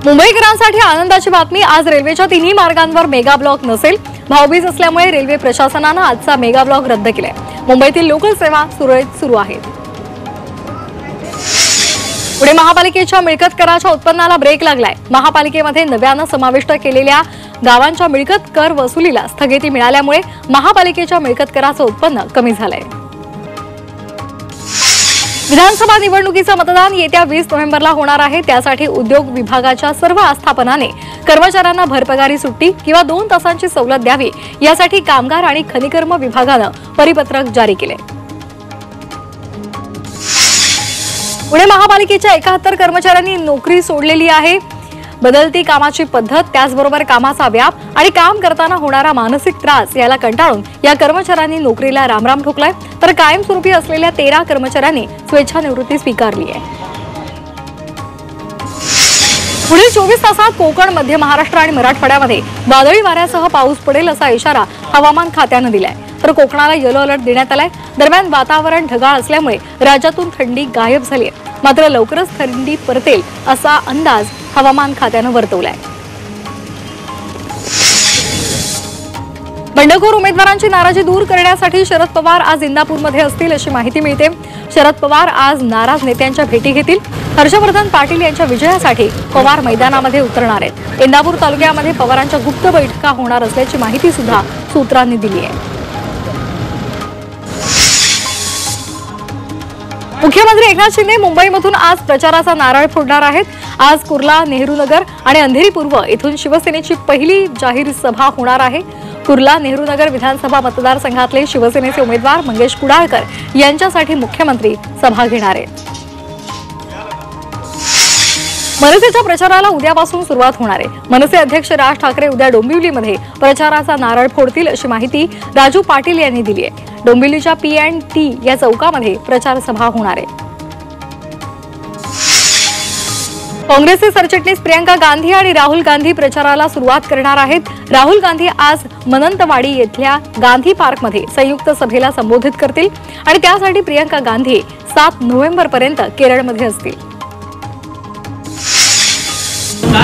मुंबईकरांसाठी आनंदाची बातमी। आज रेल्वेच्या तिन्ही मार्गांवर मेगा ब्लॉक नसेल। भाऊबीज असल्यामुळे रेल्वे प्रशासनाने आजचा मेगा ब्लॉक रद्द केलाय। मुंबईतील लोकल सेवा सुरळीत सुरू आहेत। पुणे महापालिकेच्या मिळकत कराच्या उत्पन्नाला ब्रेक लागलाय। महापालिकेमध्ये नव्याने समाविष्ट केलेल्या गावांच्या मिळकत कर वसुलीला स्थगिती मिळाल्यामुळे महापालिकेच्या मिळकत कराचे उत्पन्न कमी झालंय। विधानसभा निवडणुकीचं मतदान येत्या 20 नोव्हेंबरला होणार आहे। त्यासाठी उद्योग विभागाच्या सर्व आस्थापनाने कर्मचाऱ्यांना भरपगारी सुट्टी किंवा 2 तासांची सवलत द्यावी यासाठी कामगार आणि खनिकर्म विभागाने परिपत्रक जारी केले। पुणे महापालिकेच्या 71 कर्मचाऱ्यांनी नोकरी सोडलेली आहे। बदलती कामाची पद्धत, त्याचबरोबर कामाचा व्याप आणि काम करताना होणारा मानसिक त्रास याला कंटाळून या कर्मचाऱ्यांनी नोकरीला रामराम ठोकलाय। तर कायमस्वरूपी असलेल्या 13 कर्मचाऱ्यांनी स्वेच्छानिवृत्ती स्वीकारली आहे। पुढील 24 तासात कोकण, मध्य महाराष्ट्र आणि मराठवाड्यामध्ये वादळी वाऱ्यासह पाऊस पडेल असा इशारा हवामान खात्याने दिलाय। तर कोकणाला येलो अलर्ट देण्यात आलाय। दरम्यान वातावरण ढगाळ असल्यामुळे राज्यातून थंडी गायब झाली आहे। मात्र लवकरच थंडी परतेल असा अंदाज हवामान खात्याने वर्तवलाय। बंडखोर उमेदवारांची नाराजी दूर करण्यासाठी शरद पवार आज इंदापूरमध्ये असतील अशी माहिती मिळते। शरद पवार आज नाराज नेत्यांच्या भेटी घेतील। हर्षवर्धन पाटील यांच्या विजयासाठी पवार मैदानामध्ये उतरणार आहेत। इंदापूर तालुक्यामध्ये पवारांच्या गुप्त बैठका होणार असल्याची माहिती सुद्धा सूत्रांनी दिली आहे। मुख्यमंत्री एकनाथ शिंदे मुंबईमधून आज प्रचाराचा नारळ फोडणार आहेत। आज कुर्ला, नेहरू नगर आणि अंधेरी पूर्व येथून शिवसेनेची पहिली जाहीर सभा होणार आहे। कुर्ला, नेहरू नगर विधानसभा मतदारसंघातले शिवसेनेचे उमेदवार मंगेश कुडाळकर यांच्यासाठी मुख्यमंत्री सभा घेणार आहेत। मनसेच्या प्रचाराला उद्यापासून सुरुवात होणार आहे। मनसे अध्यक्ष राज ठाकरे उद्या डोंबिवलीमध्ये प्रचाराचा नारळ फोडतील अशी माहिती राजू पाटील यांनी दिली आहे। डोंबिवलीच्या P&T या चौकामध्ये प्रचार सभा होणार आहे। काँग्रेसचे सरचिटणीस प्रियंका गांधी आणि राहुल गांधी प्रचाराला सुरुवात करणार आहेत। राहुल गांधी आज मनंतवाडी येथल्या गांधी पार्कमध्ये संयुक्त सभेला संबोधित करतील आणि त्यासाठी प्रियंका गांधी 7 नोव्हेंबरपर्यंत केरळमध्ये असतील।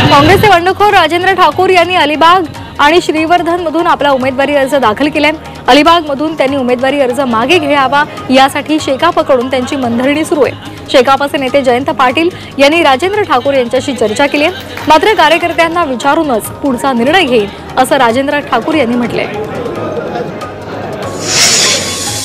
काँग्रेसचे बंडखोर राजेंद्र ठाकूर यांनी अलिबाग आणि श्रीवर्धन मधून आपला उमेदवारी अर्ज दाखल केलाय। अलिबाग मधून त्यांनी उमेदवारी अर्ज मागे घ्यावा यासाठी शेकापकडून त्यांची मनधरणी सुरू आहे। शेकापचे नेते जयंत पाटील यांनी राजेंद्र ठाकूर यांच्याशी चर्चा केली आहे। मात्र कार्यकर्त्यांना विचारूनच पुढचा निर्णय घेईल असं राजेंद्र ठाकूर यांनी म्हटलंय।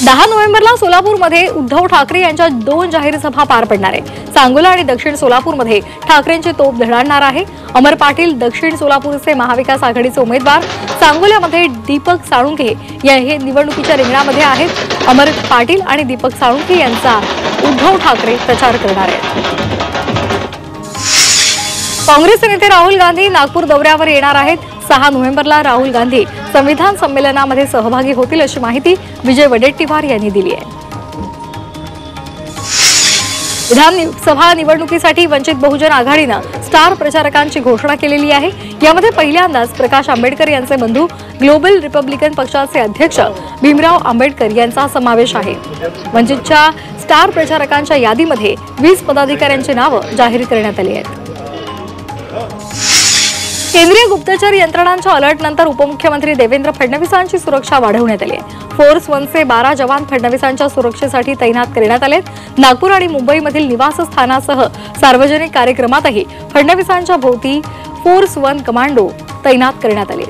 10 नोव्हेंबरला सोलापूरमध्ये उद्धव ठाकरे यांच्या 2 जाहीर सभा पार पडणार आहे। सांगोला आणि दक्षिण सोलापूरमध्ये ठाकरेंची तोफ धडाडणार आहे। अमर पाटील दक्षिण सोलापूरचे महाविकास आघाडीचे उमेदवार, सांगोल्यामध्ये दीपक साळुंखे हे निवडणुकीच्या रिंगणामध्ये आहेत। अमर पाटील आणि दीपक साळुंखे यांचा उद्धव ठाकरे प्रचार करणार आहेत। काँग्रेसचे नेते राहुल गांधी नागपूर दौऱ्यावर येणार आहेत। 6 नोव्हेंबरला राहुल गांधी संविधान संमेलनामध्ये सहभागी होतील अशी माहिती विजय वडेट्टीवार यांनी दिली आहे। विधानसभा निवडणुकीसाठी वंचित बहुजन आघाडीने स्टार प्रचारकांची घोषणा केलेली आहे। यामध्ये पहिल्यांदाच प्रकाश आंबेडकर यांचे बंधू ग्लोबल रिपब्लिकन पक्षाचे अध्यक्ष भीमराव आंबेडकर यांचा समावेश आहे। वंचितच्या स्टार प्रचारकांच्या यादीमध्ये 20 पदाधिकाऱ्यांची नावे जाहीर करण्यात आली आहेत। केंद्रीय गुप्तचर यंत्रणांच्या अलर्टनंतर उपमुख्यमंत्री देवेंद्र फडणवीसांची सुरक्षा वाढवण्यात आली आहे। फोर्स 1चे 12 जवान फडणवीसांच्या सुरक्षेसाठी तैनात करण्यात आले। नागपूर आणि मुंबईमधील निवासस्थानासह सार्वजनिक कार्यक्रमातही फडणवीसांच्या भोवती फोर्स 1 कमांडो तैनात करण्यात आले।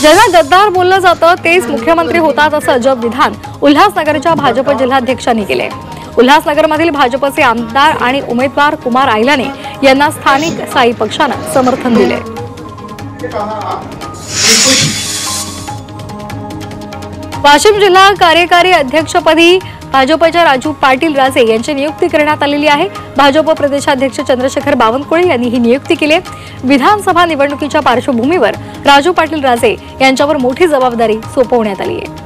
ज्यांना गद्दार बोललं जातं तेच मुख्यमंत्री होतात असं अजब विधान उल्हासनगरच्या भाजप जिल्हाध्यक्षांनी केले। उल्हासनगरमधील भाजपचे आमदार आणि उमेदवार कुमार आयलाने यांना स्थानिक साई पक्षाने समर्थन दिले। वाशिम जिल्हा कार्यकारी अध्यक्षपदी भाजपच्या राजू पाटील राजे यांची नियुक्ती करण्यात आलेली आहे। भाजप प्रदेशाध्यक्ष चंद्रशेखर बावनकुळे यांनी ही नियुक्ती केली आहे। विधानसभा निवडणुकीच्या पार्श्वभूमीवर राजू पाटील राजे यांच्यावर मोठी जबाबदारी सोपवण्यात आली आहे।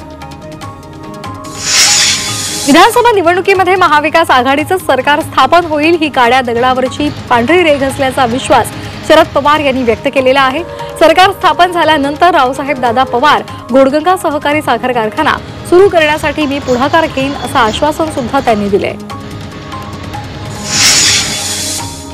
विधानसभा निवडणुकीमध्ये महाविकास आघाडीचं सरकार स्थापन होईल ही काळ्या दगडावरची पांढरी रेघ असल्याचा विश्वास शरद पवार यांनी व्यक्त केलेला आहे। सरकार स्थापन झाल्यानंतर रावसाहेब दादा पवार घोडगंगा सहकारी साखर कारखाना सुरू करण्यासाठी मी पुढाकार घेईन असं आश्वासन सुद्धा त्यांनी दिले।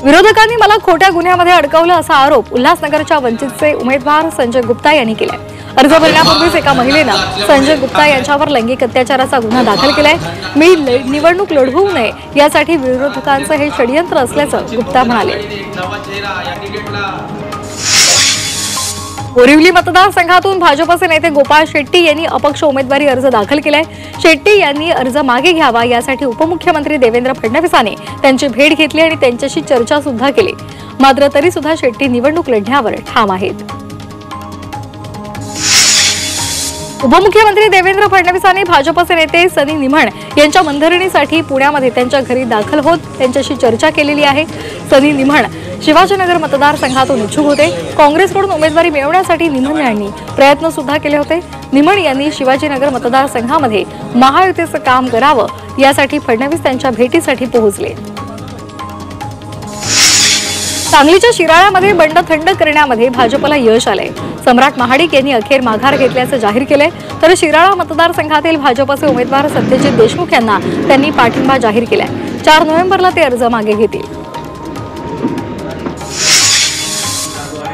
विरोधकांनी मला खोट्या गुन्ह्यामध्ये अडकवलं असा आरोप उल्हासनगरच्या वंचितचे उमेदवार संजय गुप्ता यांनी केलाय। अर्ज भरण्यापूर्वीच एका महिलेनं संजय गुप्ता यांच्यावर लैंगिक अत्याचाराचा गुन्हा दाखल केलाय। मी निवडणूक लढवू नये यासाठी विरोधकांचं हे षडयंत्र असल्याचं गुप्ता म्हणाले। बोरिवली मतदारसंघातून भाजपचे नेते गोपाळ शेट्टी यांनी अपक्ष उमेदवारी अर्ज दाखल केलाय। शेट्टी यांनी अर्ज मागे घ्यावा यासाठी उपमुख्यमंत्री देवेंद्र फडणवीसांनी त्यांची भेट घेतली आणि त्यांच्याशी चर्चा सुद्धा केली। मात्र तरी सुद्धा शेट्टी निवडणूक लढण्यावर ठाम आहेत। उपमुख्यमंत्री देवेंद्र फडणवीसांनी भाजपचे नेते सनी निमण यांच्या मनधरणीसाठी पुण्यामध्ये त्यांच्या घरी दाखल होत त्यांच्याशी चर्चा केलेली आहे। सनी निमण शिवाजीनगर मतदारसंघातून इच्छुक होते। काँग्रेसकडून उमेदवारी मिळवण्यासाठी निमण यांनी प्रयत्न सुद्धा केले होते। निमण यांनी शिवाजीनगर मतदारसंघामध्ये महायुतीचं काम करावं यासाठी फडणवीस त्यांच्या भेटीसाठी पोहोचले। सांगलीच्या शिराळ्यामध्ये बंड थंड करण्यामध्ये भाजपला यश आलंय। सम्राट महाडिक यांनी अखेर माघार घेतल्याचं जाहीर केलंय, तर शिराळा मतदारसंघातील भाजपचे उमेदवार सत्यजित देशमुख यांना त्यांनी पाठिंबा जाहीर केलाय। 4 नोव्हेंबरला ते अर्ज मागे घेतील।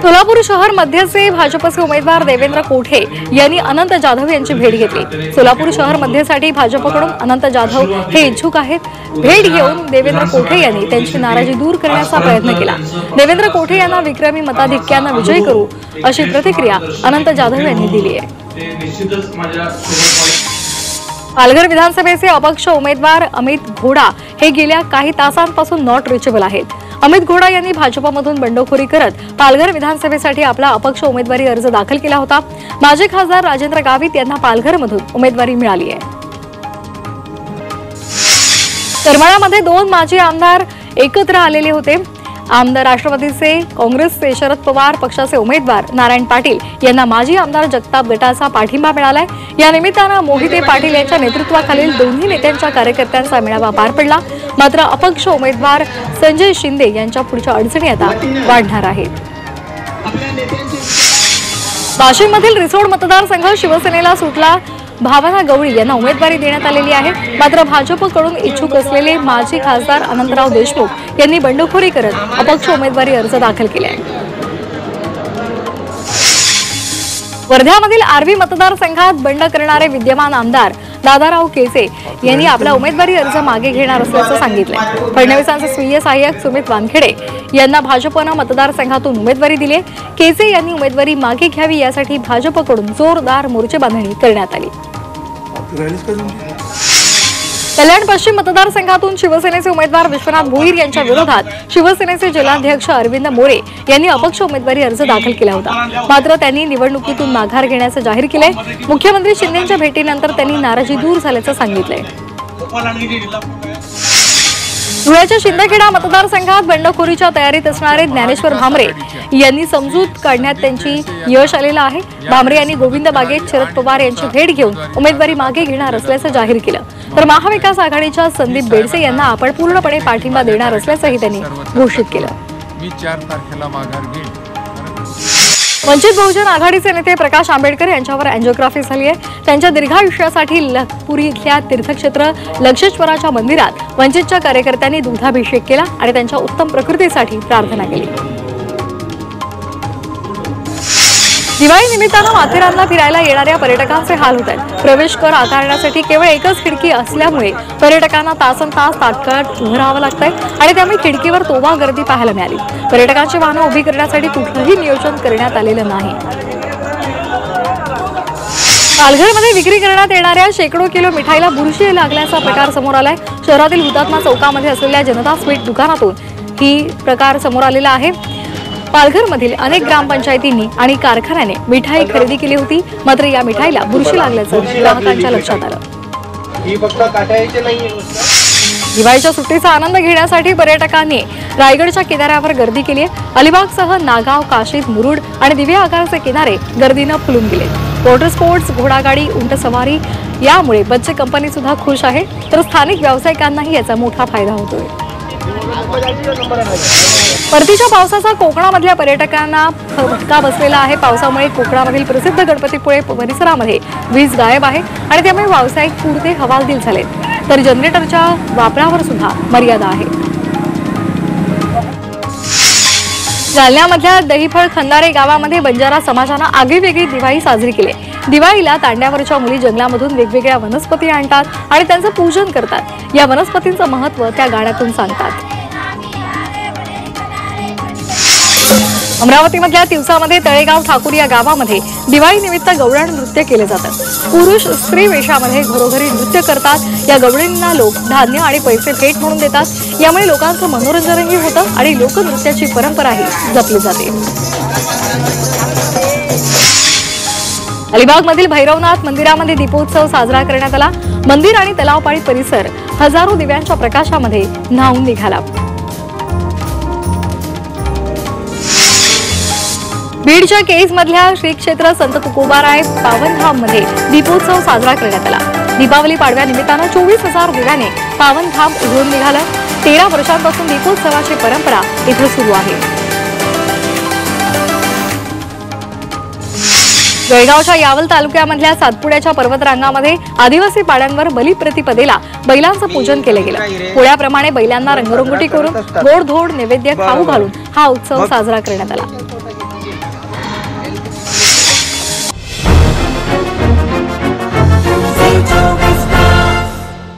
सोलापूर शहर मध्यचे भाजपचे उमेदवार देवेंद्र कोठे यांनी अनंत जाधव यांची भेट घेतली। सोलापूर शहर मध्यसाठी भाजपकडून अनंत जाधव हे इच्छुक आहेत। भेट घेऊन देवेंद्र कोठे यांनी त्यांची नाराजी दूर करण्याचा प्रयत्न केला। देवेंद्र कोठे यांना विक्रमी मताधिक्याने विजयी करू अशी प्रतिक्रिया अनंत जाधव यांनी दिली आहे। पालघर विधानसभेचे अपक्ष उमेदवार अमित घोडा हे गेल्या काही तासांपासून नॉट रिचेबल आहेत। अमित घोडा यांनी भाजपमधून बंडखोरी करत पालघर विधानसभेसाठी आपला अपक्ष उमेदवारी अर्ज दाखल केला होता। माजी खासदार राजेंद्र गावित यांना पालघरमधून उमेदवारी मिळाली आहे। करमाळ्यामध्ये 2 माजी आमदार एकत्र आलेले होते। आमदार राष्ट्रवादीचे काँग्रेसचे शरद पवार पक्षाचे उमेदवार नारायण पाटील यांना माजी आमदार जगताप गटाचा पाठिंबा मिळालाय। या निमित्तानं मोहिते पाटील यांच्या नेतृत्वाखालील दोन्ही नेत्यांच्या कार्यकर्त्यांचा मेळावा पार पडला। मात्र अपक्ष उमेदवार संजय शिंदे यांच्या पुढच्या अडचणी आता वाढणार आहेत। वाशिममधील रिसोड मतदारसंघ शिवसेनेला सुटला। भावना गवळी यांना उमेदवारी देण्यात आलेली आहे। मात्र भाजपकडून इच्छुक असलेले माजी खासदार अनंतराव देशमुख यांनी बंडखोरी करत अपक्ष उमेदवारी अर्ज दाखल केला आहे। वर्ध्यामधील आर्वी मतदारसंघात बंड करणारे विद्यमान आमदार दादाराव केसे यांनी आपला उमेदवारी अर्ज मागे घेणार असल्याचं सांगितलंय। फडणवीसांचे स्वीय सहाय्यक सुमित वानखेडे यांना भाजपनं मतदारसंघातून उमेदवारी दिली। केसे यांनी उमेदवारी मागे घ्यावी यासाठी भाजपकडून जोरदार मोर्चे बांधणी करण्यात आली। कल्याण पश्चिम मतदारसंघातून शिवसेनेचे उमेदवार विश्वनाथ भोईर यांच्या विरोधात शिवसेनेचे जिल्हाध्यक्ष अरविंद मोरे यांनी अपक्ष उमेदवारी अर्ज दाखल केला होता। मात्र त्यांनी निवडणुकीतून माघार घेण्याचं जाहीर केलंय। मुख्यमंत्री शिंदेंच्या भेटीनंतर त्यांनी नाराजी दूर झाल्याचं सांगितलंय। धुळ्याच्या शिंदखेडा मतदारसंघात बंडखोरीच्या तयारीत असणारे ज्ञानेश्वर भामरे यांनी समजूत काढण्यात त्यांची यश आलेलं आहे। भामरे यांनी गोविंद बागेत शरद पवार यांची भेट घेऊन उमेदवारी मागे घेणार असल्याचं जाहीर केलं, तर महाविकास आघाडीच्या संदीप बेडसे यांना आपण पूर्णपणे पाठिंबा देणार असल्याचंही त्यांनी घोषित केलं। मी 4 तारखेला माघार घेईन। वंचित बहुजन आघाडीचे नेते प्रकाश आंबेडकर यांच्यावर अँजिओग्राफी झाली आहे। त्यांच्या दीर्घायुष्यासाठी लखपुरी इथल्या तीर्थक्षेत्र लक्षेश्वराच्या मंदिरात वंचितच्या कार्यकर्त्यांनी दुधाभिषेक केला आणि त्यांच्या उत्तम प्रकृतीसाठी प्रार्थना केली। दिवाळी निमित्तानं माथेरानला फिरायला येणाऱ्या पर्यटकांचे हाल होत आहेत। प्रवेश कर आकारण्यासाठी केवळ एकच खिडकी असल्यामुळे पर्यटकांना तासनतास ताटकळत उभं राहावं लागतंय आणि त्यामुळे खिडकीवर तोवा गर्दी पाहायला मिळाली। पर्यटकांची वाहनं उभी करण्यासाठी कुठलंही नियोजन करण्यात आलेलं नाही। पालघरमध्ये विक्री करण्यात येणाऱ्या शेकडो किलो मिठाईला बुरशी लागल्याचा प्रकार समोर आलाय। शहरातील हुतात्मा चौकामध्ये असलेल्या जनता स्वीट दुकानातून ही प्रकार समोर आलेला आहे। पालघरमधील अनेक ग्रामपंचायतींनी आणि कारखान्याने मिठाई खरेदी केली होती, मात्र या मिठाईला बुरशी लागल्याचं ग्राहकांच्या लक्षात आलं। दिवाळीच्या सुट्टीचा आनंद घेण्यासाठी पर्यटकांनी रायगडच्या किनाऱ्यावर गर्दी केली आहे। अलिबागसह नागाव, काशीद, मुरुड आणि दिव्या आगारचे किनारे गर्दीनं फुलून गेले। वॉटर स्पोर्ट्स, घोडागाडी, उंटसवारी यामुळे बच्चे कंपनी सुद्धा खुश आहे, तर स्थानिक व्यावसायिकांनाही याचा मोठा फायदा होतोय। परतीच्या पावसाचा कोकणामधल्या पर्यटकांना फटका बसलेला आहे। पावसामुळे कोकणामधील प्रसिद्ध गणपतीपुळे परिसरामध्ये वीज गायब आहे आणि त्यामुळे व्यावसायिक पुरते हवालदिल झाले, तर जनरेटरच्या वापरावर सुद्धा मर्यादा आहे। जालन्यामधल्या दहीफळ खंदारे गावामध्ये बंजारा समाजानं आगळीवेगळी दिवाळी साजरी केली. दिवाळीला तांड्यावरच्या मुली जंगलामधून वेगवेगळ्या वनस्पती आणतात आणि त्यांचं पूजन करतात. या वनस्पतींचं महत्त्व त्या गाण्यातून सांगतात. अमरावतीमधल्या तिवसामध्ये तळेगाव ठाकूर या गावामध्ये दिवाळी निमित्त गवळण नृत्य केले जातात. पुरुष स्त्री वेशामध्ये घरोघरी नृत्य करतात. या गवळणींना लोक धान्य आणि पैसे भेट म्हणून देतात. यामुळे लोकांचं मनोरंजनही होतं आणि लोकनृत्याची परंपराही जपली जाते. अलिबागमधील भैरवनाथ मंदिरामध्ये दीपोत्सव साजरा करण्यात आला. मंदिर आणि तलावपाळी परिसर हजारो दिव्यांच्या प्रकाशामध्ये न्हाऊन निघाला. बीडच्या केजमधल्या श्री क्षेत्र संत तुकोबाराय पावनधाममध्ये दीपोत्सव साजरा करण्यात आला. दीपावली पाडव्यानिमित्तानं 24,000 दिव्याने पावनधाम उजळून निघालं. 13 वर्षांपासून दीपोत्सवाची परंपरा इथं सुरू आहे. जळगावच्या यावल तालुक्यामधल्या सातपुड्याच्या पर्वतरांगामध्ये आदिवासी पाड्यांवर बलिप्रतिपदेला बैलांचं पूजन केलं गेलं. पोळ्याप्रमाणे बैलांना रंगरंगोटी करून गोड धोड नैवेद्य खाऊ घालून हा उत्सव साजरा करण्यात आला.